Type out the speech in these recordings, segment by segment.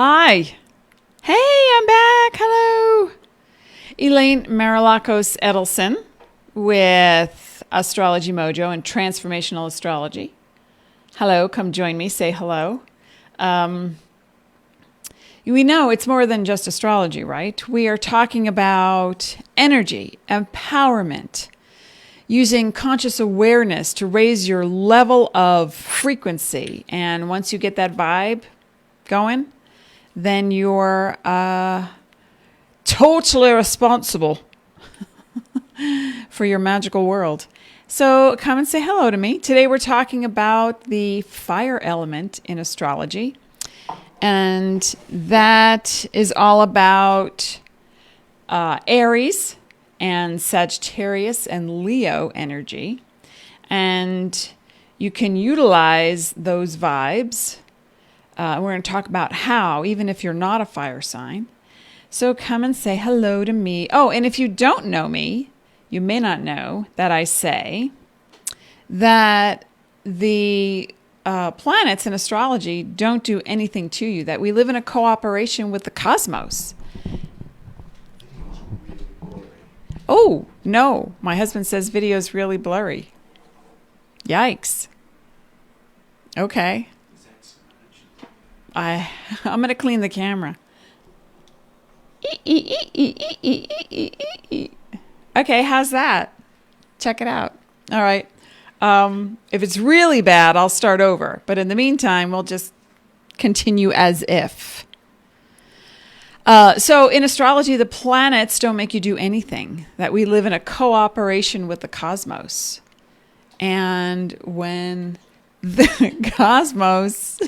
Hi. Hey, I'm back. Hello. Elaine Marolakos Edelson with Astrology Mojo and transformational astrology. Hello, come join me. Say hello. We know it's more than just astrology, right? We are talking about energy, empowerment, using conscious awareness to raise your level of frequency. And once you get that vibe going, then you're totally responsible for your magical world. So come and say hello to me. Today we're talking about the fire element in astrology. And that is all about Aries and Sagittarius and Leo energy. And you can utilize those vibes. We're going to talk about how, even if you're not a fire sign. So come and say hello to me. Oh, and if you don't know me, you may not know that I say that the planets in astrology don't do anything to you, that we live in a cooperation with the cosmos. Oh, no. My husband says video is really blurry. Yikes. Okay. I'm going to clean the camera. Okay, how's that? Check it out. All right. If it's really bad, I'll start over. But in the meantime, we'll just continue as if. So in astrology, the planets don't make you do anything. That we live in a cooperation with the cosmos. And when the cosmos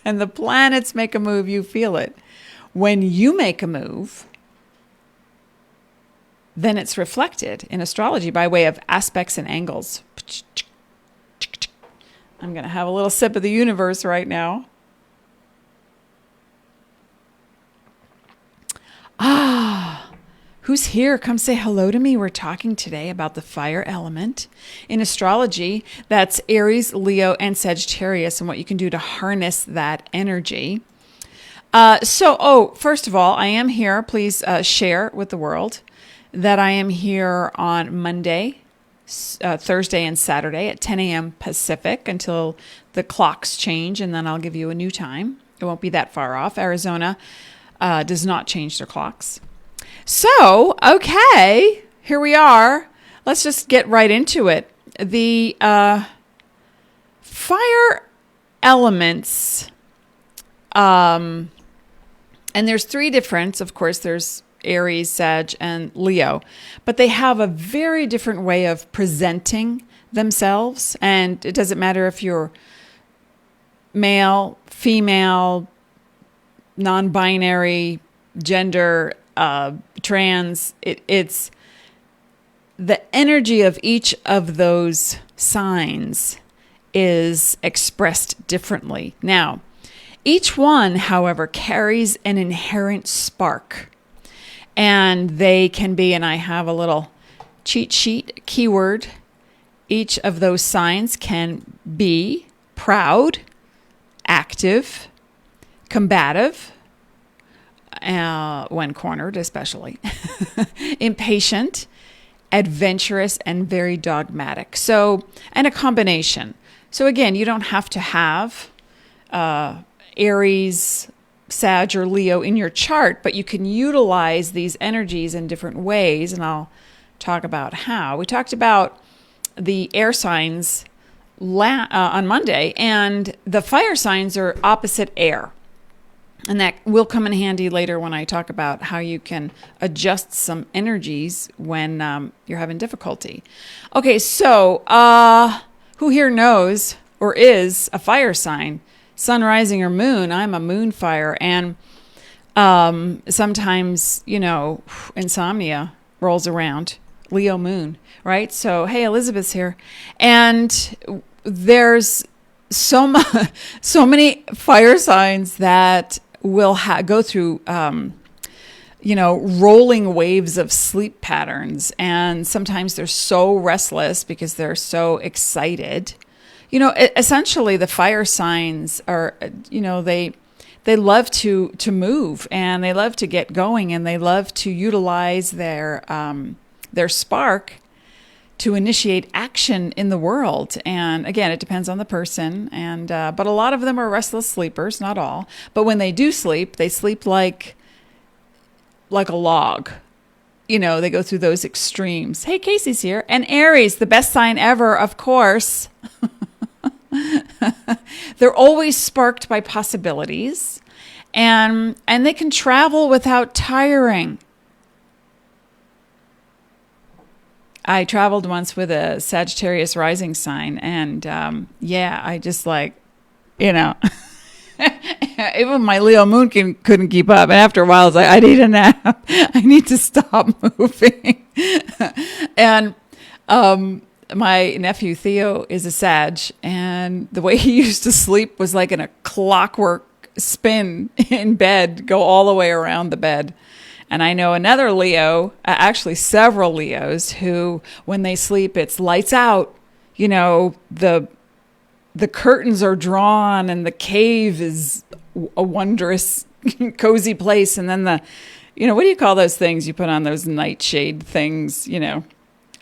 and the planets make a move, you feel it. When you make a move, then it's reflected in astrology by way of aspects and angles. I'm going to have a little sip of the universe right now. Who's here? Come say hello to me. We're talking today about the fire element. In astrology, that's Aries, Leo, and Sagittarius, and what you can do to harness that energy. First of all, I am here. Please share with the world that I am here on Monday, Thursday, and Saturday at 10 a.m. Pacific until the clocks change, and then I'll give you a new time. It won't be that far off. Arizona does not change their clocks. So, okay, here we are. Let's just get right into it. The fire elements, and there's three different, of course, there's Aries, Sag, and Leo, but they have a very different way of presenting themselves. And it doesn't matter if you're male, female, non-binary, gender, trans, it's the energy of each of those signs is expressed differently. Now, each one, however, carries an inherent spark, and they can be, and I have a little cheat sheet keyword, each of those signs can be proud, active, combative, when cornered especially, impatient, adventurous, and very dogmatic. So, and a combination. So again, you don't have to have Aries, Sag, or Leo in your chart, but you can utilize these energies in different ways, and I'll talk about how. We talked about the air signs on Monday, and the fire signs are opposite air. And that will come in handy later when I talk about how you can adjust some energies when you're having difficulty. Okay, so who here knows or is a fire sign? Sun, rising, or moon? I'm a moon fire. And sometimes, insomnia rolls around. Leo moon, right? So, hey, Elizabeth's here. And there's so many fire signs that will go through, rolling waves of sleep patterns. And sometimes they're so restless because they're so excited. Essentially the fire signs are, they love to move, and they love to get going, and they love to utilize their spark to initiate action in the world. And again, it depends on the person. And but a lot of them are restless sleepers, not all. But when they do sleep, they sleep like a log. You know, they go through those extremes. Hey, Casey's here. And Aries, the best sign ever, of course. They're always sparked by possibilities, and they can travel without tiring. I traveled once with a Sagittarius rising sign, and I just even my Leo moon couldn't keep up. And after a while, I was like, I need a nap. I need to stop moving. And my nephew Theo is a Sag, and the way he used to sleep was like in a clockwork spin in bed, go all the way around the bed. And I know another Leo, actually several Leos, who when they sleep, it's lights out. You know, the curtains are drawn, and the cave is a wondrous, cozy place. And then what do you call those things you put on, those nightshade things,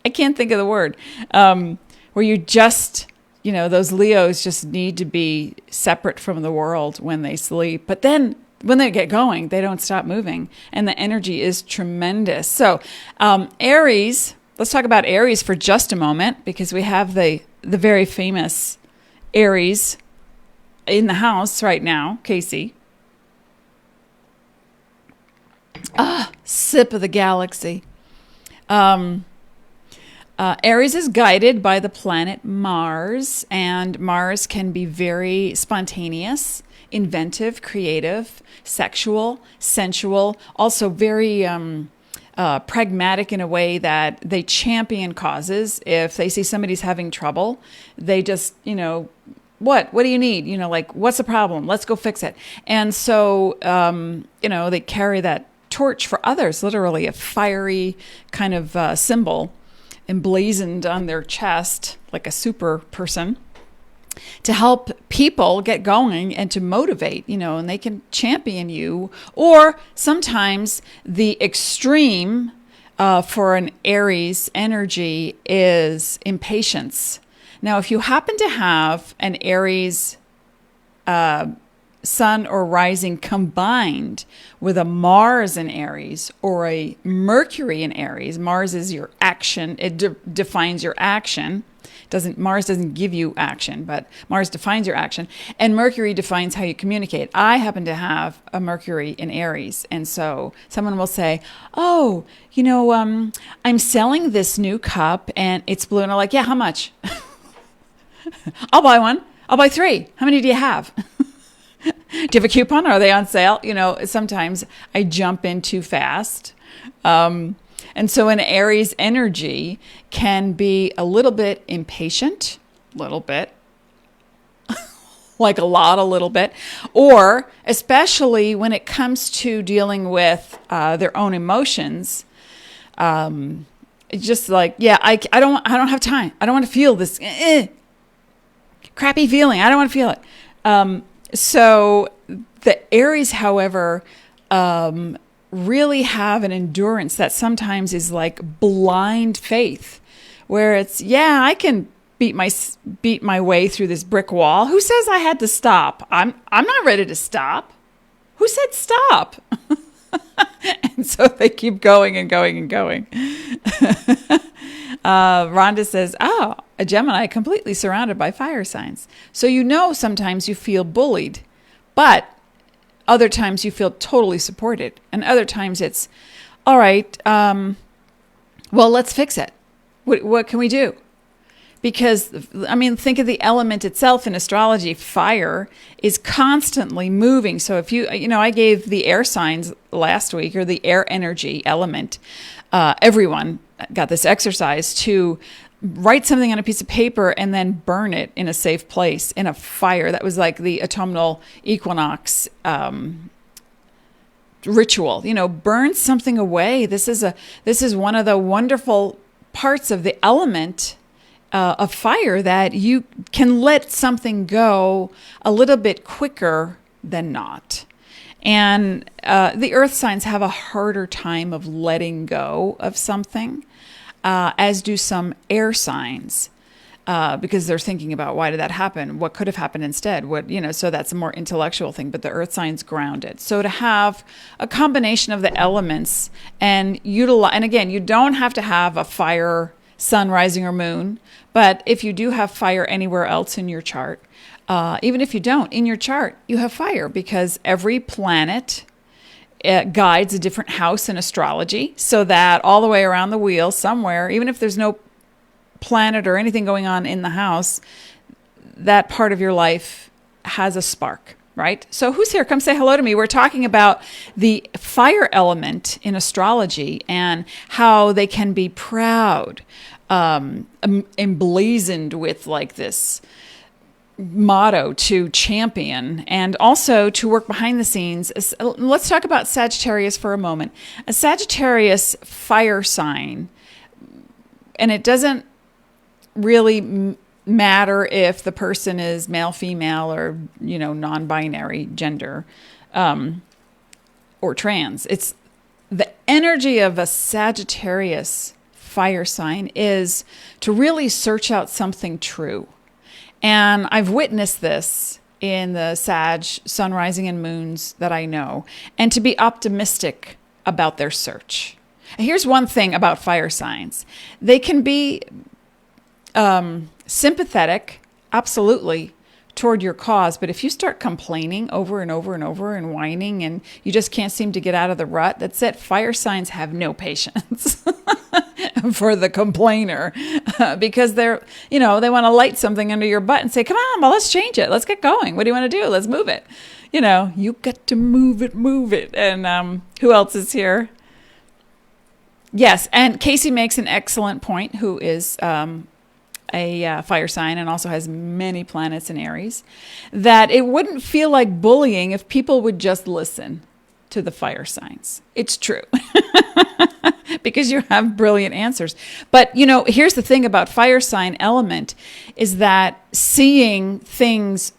I can't think of the word, where you just, those Leos just need to be separate from the world when they sleep. But then when they get going, they don't stop moving, and the energy is tremendous. So Aries, let's talk about Aries for just a moment, because we have the very famous Aries in the house right now, Casey. Sip of the galaxy. Aries is guided by the planet Mars, and Mars can be very spontaneous, inventive, creative, sexual, sensual, also very pragmatic in a way that they champion causes. If they see somebody's having trouble, they just, what do you need? What's the problem? Let's go fix it. And so, they carry that torch for others, literally a fiery kind of symbol emblazoned on their chest, like a super person, to help people get going and to motivate, and they can champion you. Or sometimes the extreme for an Aries energy is impatience. Now, if you happen to have an Aries sun or rising combined with a Mars in Aries or a Mercury in Aries, Mars is your action. It defines your action. Mars doesn't give you action, but Mars defines your action. And Mercury defines how you communicate. I happen to have a Mercury in Aries. And so someone will say, oh, I'm selling this new cup and it's blue. And I'm like, yeah, how much? I'll buy one. I'll buy 3. How many do you have? Do you have a coupon? Are they on sale? Sometimes I jump in too fast. And so an Aries energy can be a little bit impatient, little bit, like a little bit, or especially when it comes to dealing with their own emotions. It's just like, I don't have time. I don't want to feel this crappy feeling. I don't want to feel it. So the Aries, however, really have an endurance that sometimes is like blind faith, where it's, I can beat my way through this brick wall. Who says I had to stop? I'm not ready to stop. Who said stop? And so they keep going and going and going. Rhonda says, a Gemini completely surrounded by fire signs. So sometimes you feel bullied, but other times you feel totally supported. And other times it's, all right, well, let's fix it. What can we do? Because, think of the element itself in astrology. Fire is constantly moving. So if I gave the air signs last week, or the air energy element, everyone got this exercise to write something on a piece of paper and then burn it in a safe place in a fire. That was like the autumnal equinox ritual. Burn something away. This is one of the wonderful parts of the element of fire, that you can let something go a little bit quicker than not. And the earth signs have a harder time of letting go of something, as do some air signs. Because they're thinking about, why did that happen? What could have happened instead? So that's a more intellectual thing, but the earth signs ground it. So to have a combination of the elements and utilize, and again, you don't have to have a fire, sun, rising, or moon, but if you do have fire anywhere else in your chart, even if you don't, in your chart, you have fire, because every planet guides a different house in astrology, so that all the way around the wheel somewhere, even if there's no planet or anything going on in the house, that part of your life has a spark, right? So who's here? Come say hello to me. We're talking about the fire element in astrology and how they can be proud, emblazoned with like this motto to champion, and also to work behind the scenes. Let's talk about Sagittarius for a moment. A Sagittarius fire sign, and it doesn't really matter if the person is male, female, or non-binary gender, or trans. It's the energy of a Sagittarius fire sign is to really search out something true. And I've witnessed this in the Sag sun, rising, and moons that I know, and to be optimistic about their search. And here's one thing about fire signs: they can be sympathetic, absolutely, toward your cause. But if you start complaining over and over and over and whining, and you just can't seem to get out of the rut, that's it. Fire signs have no patience for the complainer, because they want to light something under your butt and say, come on, well, let's change it. Let's get going. What do you want to do? Let's move it. You got to move it. And who else is here? Yes, and Casey makes an excellent point, who is a fire sign and also has many planets in Aries, that it wouldn't feel like bullying if people would just listen to the fire signs. It's true. Because you have brilliant answers. But, here's the thing about fire sign element is that seeing things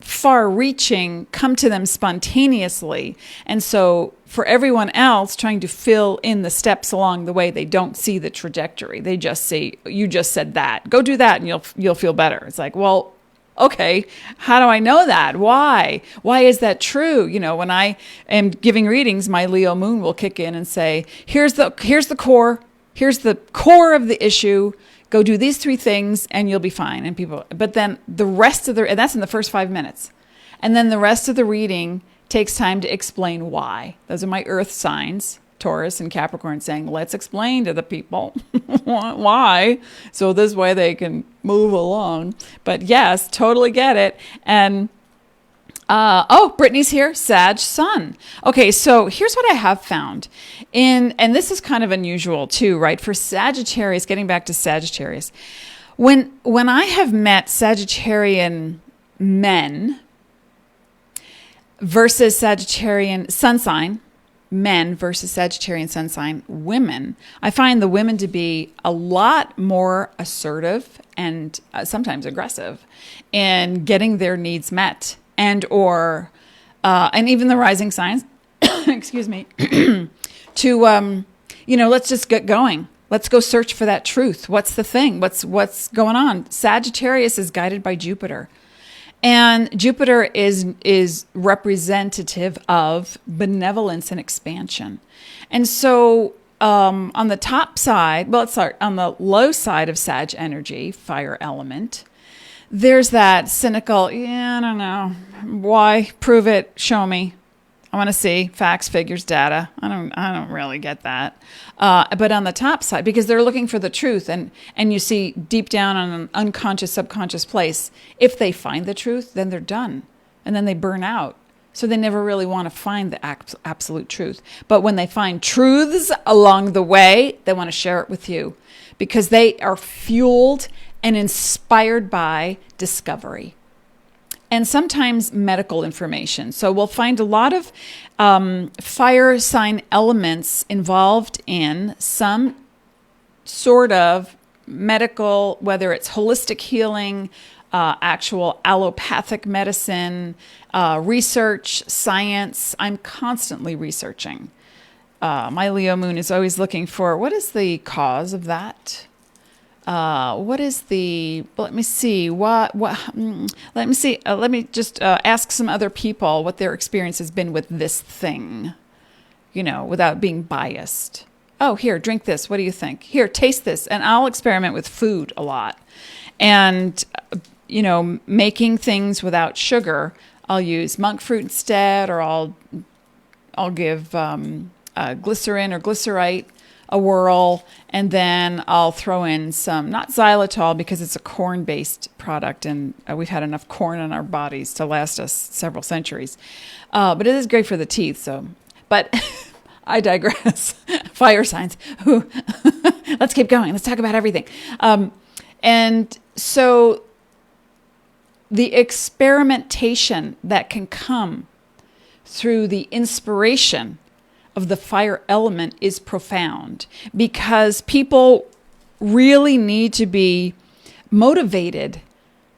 far-reaching come to them spontaneously. And so for everyone else trying to fill in the steps along the way, they don't see the trajectory. They just say, you just said that. Go do that and you'll feel better. It's like, well, okay, how do I know that? Why? Why is that true? When I am giving readings, my Leo moon will kick in and say, here's the core. Here's the core of the issue. Go do these 3 things and you'll be fine. And but then the rest of and that's in the first 5 minutes. And then the rest of the reading takes time to explain why. Those are my earth signs, Taurus and Capricorn, saying, let's explain to the people why. So this way they can move along. But yes, totally get it. And Brittany's here, Sag Sun. Okay, so here's what I have found. And this is kind of unusual too, right? For Sagittarius, getting back to Sagittarius, when I have met Sagittarian men versus Sagittarian sun sign, men versus Sagittarian sun sign women, I find the women to be a lot more assertive and sometimes aggressive in getting their needs met. And even the rising signs, excuse me, to, let's just get going. Let's go search for that truth. What's the thing? What's going on? Sagittarius is guided by Jupiter. And Jupiter is representative of benevolence and expansion. And so on the top side, let's start on the low side of Sag energy, fire element, there's that cynical, I don't know. Why? Prove it. Show me. I want to see facts, figures, data. I don't really get that. But on the top side, because they're looking for the truth, and you see deep down on an unconscious, subconscious place, if they find the truth, then they're done. And then they burn out. So they never really want to find the absolute truth. But when they find truths along the way, they want to share it with you because they are fueled and inspired by discovery. And sometimes medical information. So we'll find a lot of fire sign elements involved in some sort of medical, whether it's holistic healing, actual allopathic medicine, research, science. I'm constantly researching. My Leo moon is always looking for what is the cause of that. What is the? Let me see. Let me see. Let me just ask some other people what their experience has been with this thing. Without being biased. Oh, here, drink this. What do you think? Here, taste this. And I'll experiment with food a lot. And, making things without sugar, I'll use monk fruit instead, or I'll give glycerin or glycerite a whirl, and then I'll throw in some, not xylitol because it's a corn-based product, and we've had enough corn in our bodies to last us several centuries. But it is great for the teeth, so... But I digress. Fire signs. Let's keep going. Let's talk about everything. And so the experimentation that can come through the inspiration of the fire element is profound, because people really need to be motivated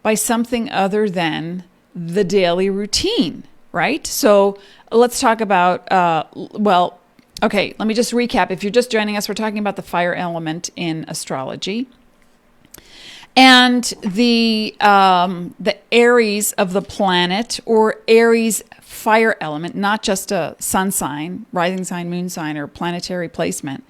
by something other than the daily routine, right? So let's talk about, okay, let me just recap. If you're just joining us, we're talking about the fire element in astrology. And the Aries of the planet, or Aries fire element, not just a sun sign, rising sign, moon sign, or planetary placement,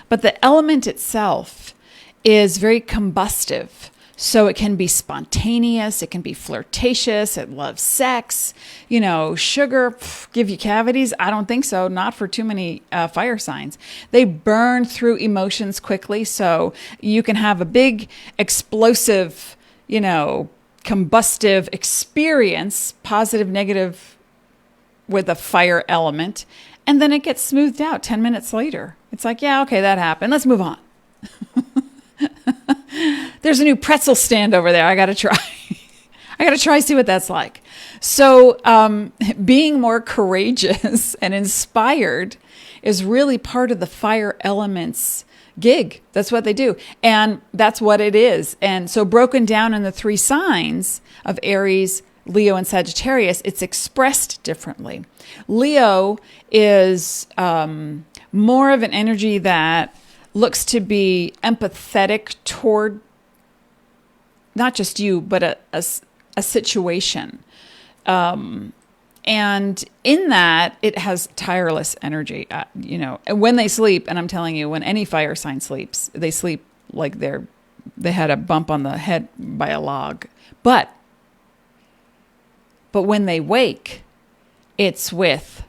but the element itself is very combustive. So it can be spontaneous, it can be flirtatious, it loves sex, sugar, give you cavities? I don't think so, not for too many fire signs. They burn through emotions quickly, so you can have a big, explosive, combustive experience, positive, negative, with a fire element, and then it gets smoothed out 10 minutes later. It's like, yeah, okay, that happened. Let's move on. There's a new pretzel stand over there. I got to try. See what that's like. So being more courageous and inspired is really part of the fire element's gig. That's what they do. And that's what it is. And so broken down in the three signs of Aries, Leo, and Sagittarius, it's expressed differently. Leo is more of an energy that looks to be empathetic toward not just you, but a situation. And in that, it has tireless energy. When they sleep, and I'm telling you, when any fire sign sleeps, they sleep like they had a bump on the head by a log. But when they wake, it's with,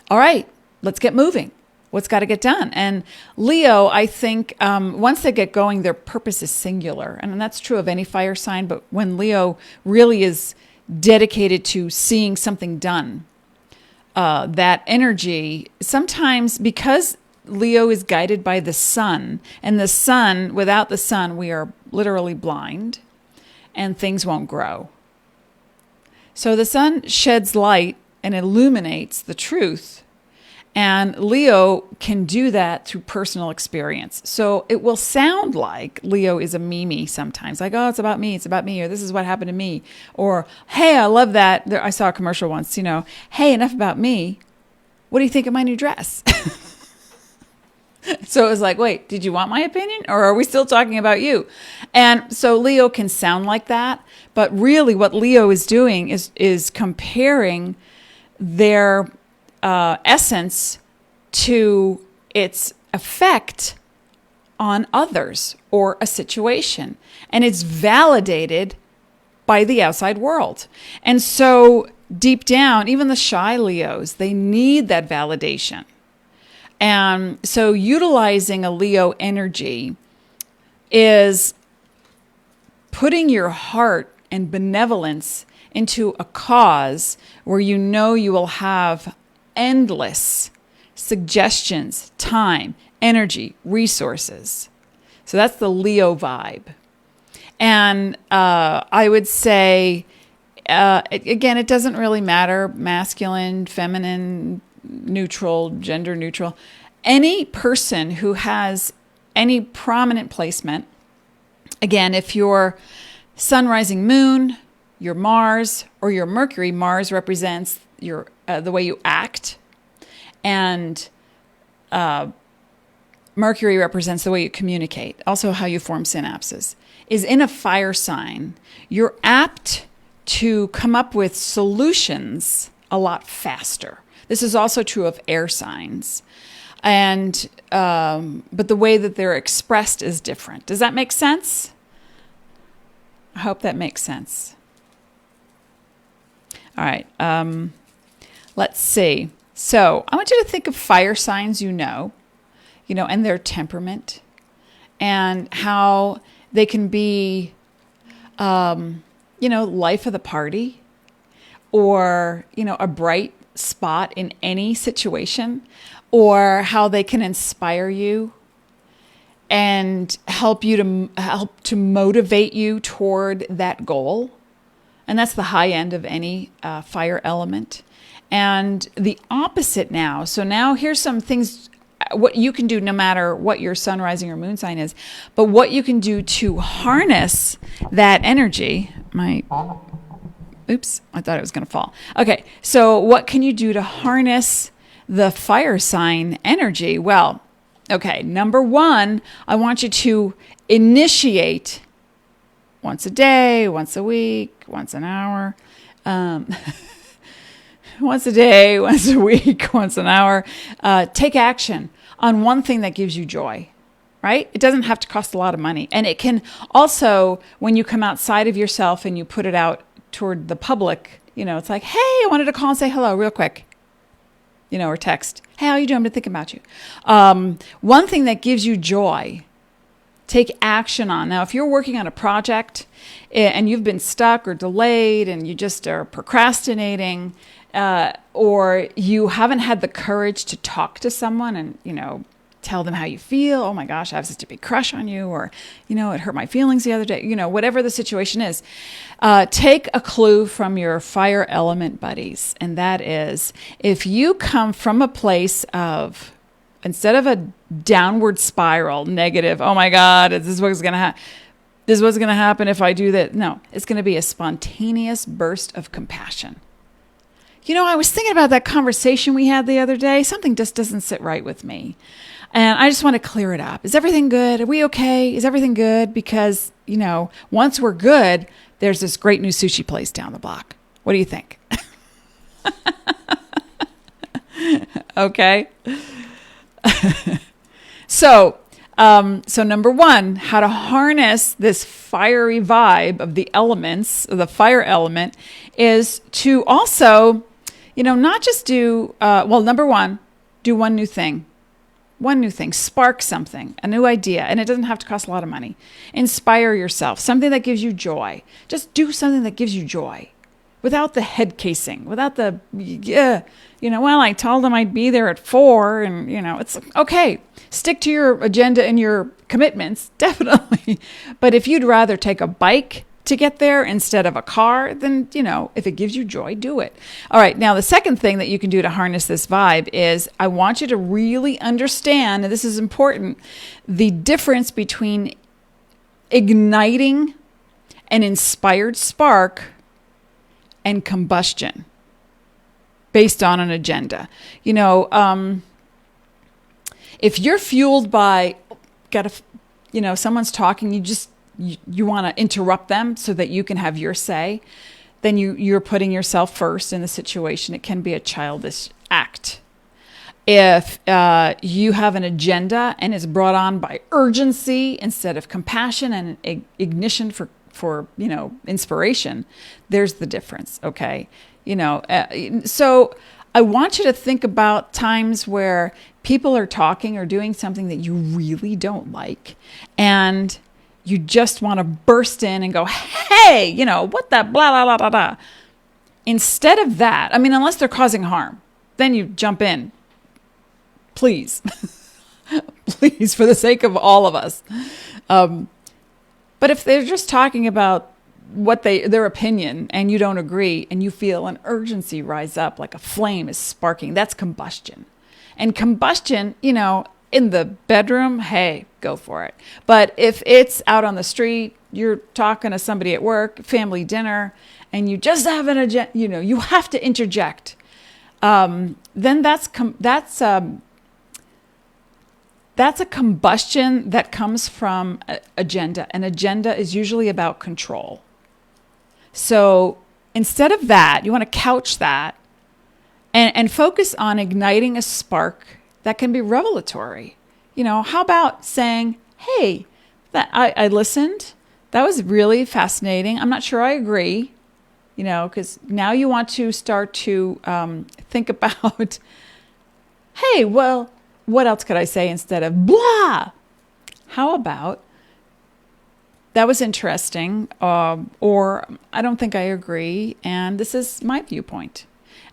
all right, let's get moving. What's got to get done? And Leo, I think, once they get going, their purpose is singular. And that's true of any fire sign. But when Leo really is dedicated to seeing something done, that energy, sometimes because Leo is guided by the sun, and the sun, without the sun, we are literally blind and things won't grow. So the sun sheds light and illuminates the truth. And Leo can do that through personal experience. So it will sound like Leo is a Mimi sometimes. Like, oh, it's about me, or this is what happened to me. Or, hey, I love that. I saw a commercial once, hey, enough about me. What do you think of my new dress? So it was like, wait, did you want my opinion? Or are we still talking about you? And so Leo can sound like that. But really what Leo is doing is comparing their essence to its effect on others or a situation. And it's validated by the outside world. And so deep down, even the shy Leos, they need that validation. And so utilizing a Leo energy is putting your heart and benevolence into a cause where you will have endless suggestions, time, energy, resources. So that's the Leo vibe. And I would say, again, it doesn't really matter, masculine, feminine, neutral, gender neutral. Any person who has any prominent placement, again, if you're sun, rising, moon, your Mars, or your Mercury. Mars represents your the way you act, and Mercury represents the way you communicate, also how you form synapses, is in a fire sign. You're apt to come up with solutions a lot faster. This is also true of air signs. And but the way that they're expressed is different. Does that make sense? I hope that makes sense. All right. Let's see. So I want you to think of fire signs and their temperament, and how they can be, life of the party, or, a bright spot in any situation, or how they can inspire you and help to motivate you toward that goal. And that's the high end of any fire element. And the opposite now. So now here's some things, what you can do no matter what your sun, rising, or moon sign is, but what you can do to harness that energy. Oops, I thought it was going to fall. Okay, so what can you do to harness the fire sign energy? Well, okay, number one, I want you to initiate once a day, once a week, once an hour, once a day, once a week, once an hour. Take action on one thing that gives you joy, right? It doesn't have to cost a lot of money. And it can also, when you come outside of yourself and you put it out toward the public, it's like, hey, I wanted to call and say hello real quick, or text, hey, how you doing? I've been thinking about you. One thing that gives you joy, take action on. Now, if you're working on a project and you've been stuck or delayed and you just are procrastinating, or you haven't had the courage to talk to someone and, tell them how you feel. Oh my gosh, I have such a big crush on you, or, it hurt my feelings the other day, whatever the situation is. Take a clue from your fire element buddies. And that is, if you come from a place of, instead of a downward spiral, negative, oh my God, this is what's going to happen. This is what's going to happen if I do that. No, it's going to be a spontaneous burst of compassion. I was thinking about that conversation we had the other day. Something just doesn't sit right with me. And I just want to clear it up. Is everything good? Are we okay? Is everything good? Because, once we're good, there's this great new sushi place down the block. What do you think? Okay. So number one, how to harness this fiery vibe of the elements, the fire element, is to also, not just do, number one, do one new thing, spark something, a new idea. And it doesn't have to cost a lot of money. Inspire yourself, something that gives you joy. Just do something that gives you joy without the head casing, without the, I told them I'd be there at 4 and, it's okay. Stick to your agenda and your commitments, definitely. But if you'd rather take a bike to get there instead of a car, then, if it gives you joy, do it. All right. Now, the second thing that you can do to harness this vibe is I want you to really understand, and this is important, the difference between igniting an inspired spark and combustion based on an agenda. If you're fueled by, someone's talking, you want to interrupt them so that you can have your say, then you're putting yourself first in the situation. It can be a childish act. If you have an agenda and it's brought on by urgency instead of compassion and ignition for inspiration, there's the difference. Okay. So I want you to think about times where people are talking or doing something that you really don't like, and you just want to burst in and go, hey, what the blah, blah, blah, blah, blah. Instead of that, unless they're causing harm, then you jump in. Please. Please, for the sake of all of us. But if they're just talking about their opinion and you don't agree and you feel an urgency rise up like a flame is sparking, that's combustion. And combustion, in the bedroom, hey, go for it. But if it's out on the street, you're talking to somebody at work, family dinner, and you just have an agenda, you have to interject. Then that's a combustion that comes from agenda. An agenda is usually about control. So instead of that, you want to couch that and focus on igniting a spark that can be revelatory. How about saying, hey, that I listened. That was really fascinating. I'm not sure I agree, because now you want to start to think about, hey, well, what else could I say instead of blah? How about, that was interesting, or I don't think I agree, and this is my viewpoint.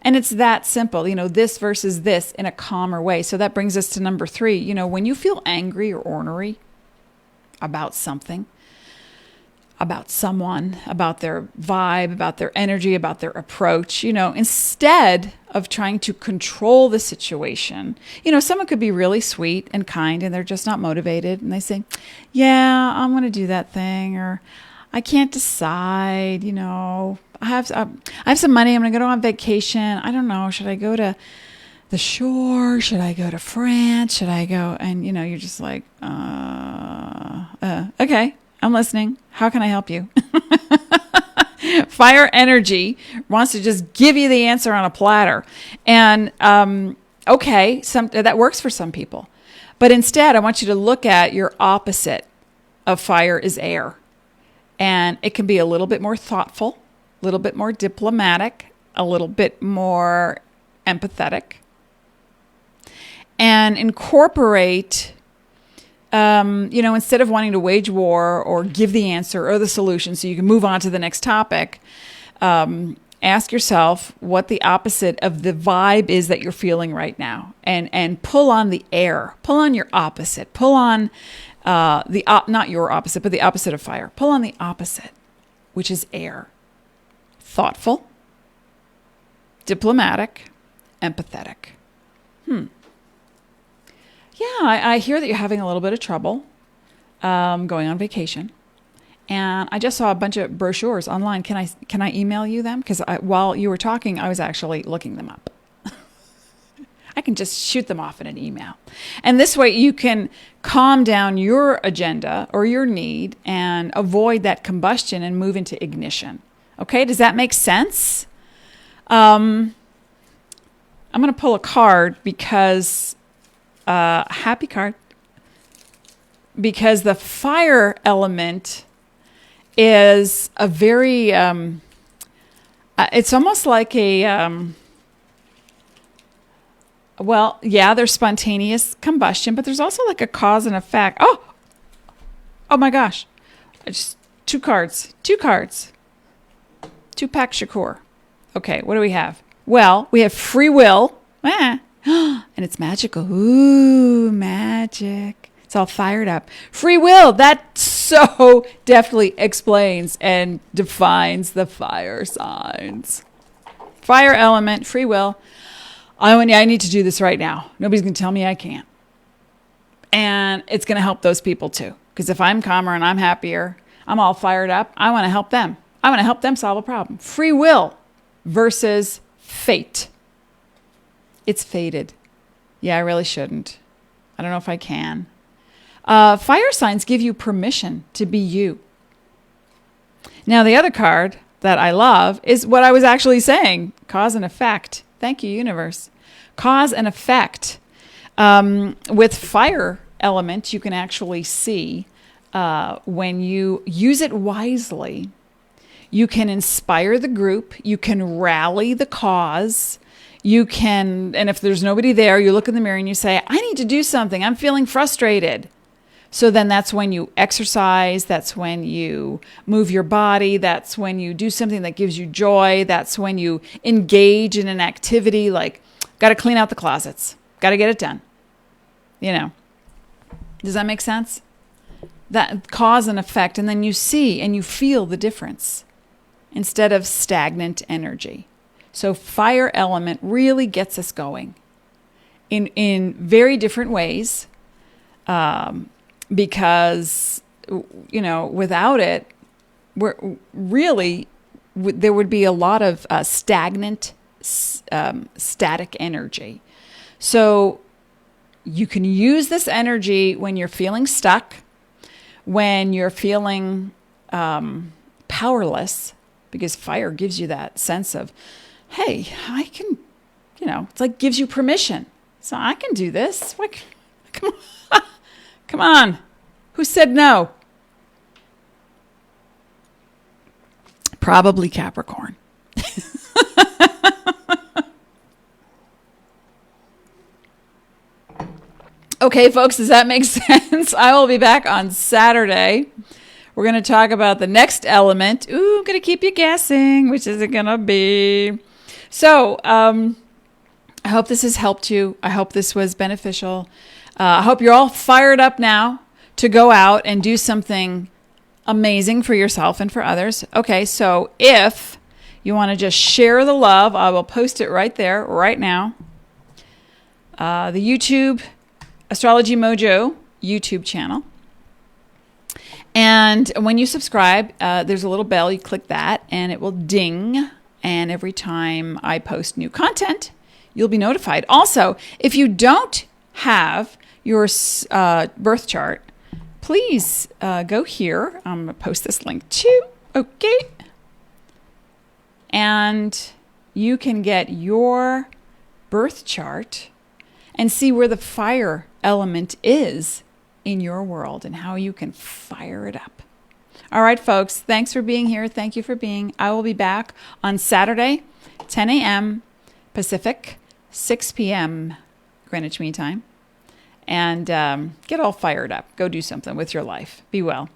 And it's that simple, this versus this in a calmer way. So that brings us to number 3. When you feel angry or ornery about something, about someone, about their vibe, about their energy, about their approach, instead of trying to control the situation, someone could be really sweet and kind and they're just not motivated. And they say, yeah, I'm going to do that thing, or I can't decide, I have some money. I'm going to go on vacation. I don't know. Should I go to the shore? Should I go to France? Should I go? And, you're just like, okay, I'm listening. How can I help you? Fire energy wants to just give you the answer on a platter. And, okay, that works for some people. But instead, I want you to look at your opposite of fire is air. And it can be a little bit more thoughtful, a little bit more diplomatic, a little bit more empathetic, and incorporate, instead of wanting to wage war or give the answer or the solution so you can move on to the next topic, ask yourself what the opposite of the vibe is that you're feeling right now, and pull on the air, pull on your opposite, pull on not your opposite, but the opposite of fire. Pull on the opposite, which is air. Thoughtful, diplomatic, empathetic. Yeah, I hear that you're having a little bit of trouble going on vacation. And I just saw a bunch of brochures online. Can I email you them? Because while you were talking, I was actually looking them up. I can just shoot them off in an email. And this way you can calm down your agenda or your need and avoid that combustion and move into ignition. Okay, does that make sense? I'm going to pull a card because, a happy card, because the fire element is a very, it's almost like a, there's spontaneous combustion, but there's also like a cause and effect. Oh my gosh. Just two cards. Tupac Shakur. Okay, what do we have? Well, we have free will. And it's magical. Ooh, magic. It's all fired up. Free will. That so definitely explains and defines the fire signs. Fire element, free will. I need to do this right now. Nobody's going to tell me I can't. And it's going to help those people too. Because if I'm calmer and I'm happier, I'm all fired up, I want to help them. I want to help them solve a problem. Free will versus fate. It's fated. Yeah, I really shouldn't. I don't know if I can. Fire signs give you permission to be you. Now, the other card that I love is what I was actually saying. Cause and effect. Thank you, universe. Cause and effect. With fire element, you can actually see when you use it wisely, you can inspire the group, you can rally the cause, you can, and if there's nobody there, you look in the mirror and you say, I need to do something, I'm feeling frustrated. So then that's when you exercise, that's when you move your body, that's when you do something that gives you joy, that's when you engage in an activity like, got to clean out the closets, got to get it done. Does that make sense? That cause and effect, and then you see and you feel the difference instead of stagnant energy. So fire element really gets us going in very different ways, because without it, there would be a lot of stagnant, static energy. So you can use this energy when you're feeling stuck, when you're feeling powerless, because fire gives you that sense of, hey, I can, it's like gives you permission. So I can do this. Come on. Come on. Who said no? Probably Capricorn. Okay, folks, does that make sense? I will be back on Saturday. We're going to talk about the next element. Ooh, I'm going to keep you guessing. Which is it going to be? So, I hope this has helped you. I hope this was beneficial. I hope you're all fired up now to go out and do something amazing for yourself and for others. Okay, so if you want to just share the love, I will post it right there, right now. The YouTube, Astrology Mojo YouTube channel. And when you subscribe, there's a little bell. You click that, and it will ding. And every time I post new content, you'll be notified. Also, if you don't have your birth chart, please go here. I'm going to post this link too. Okay. And you can get your birth chart and see where the fire element is in your world and how you can fire it up. All right, folks, thanks for being here. Thank you for being. I will be back on Saturday, 10 a.m. Pacific, 6 p.m. Greenwich Mean Time. And get all fired up. Go do something with your life. Be well.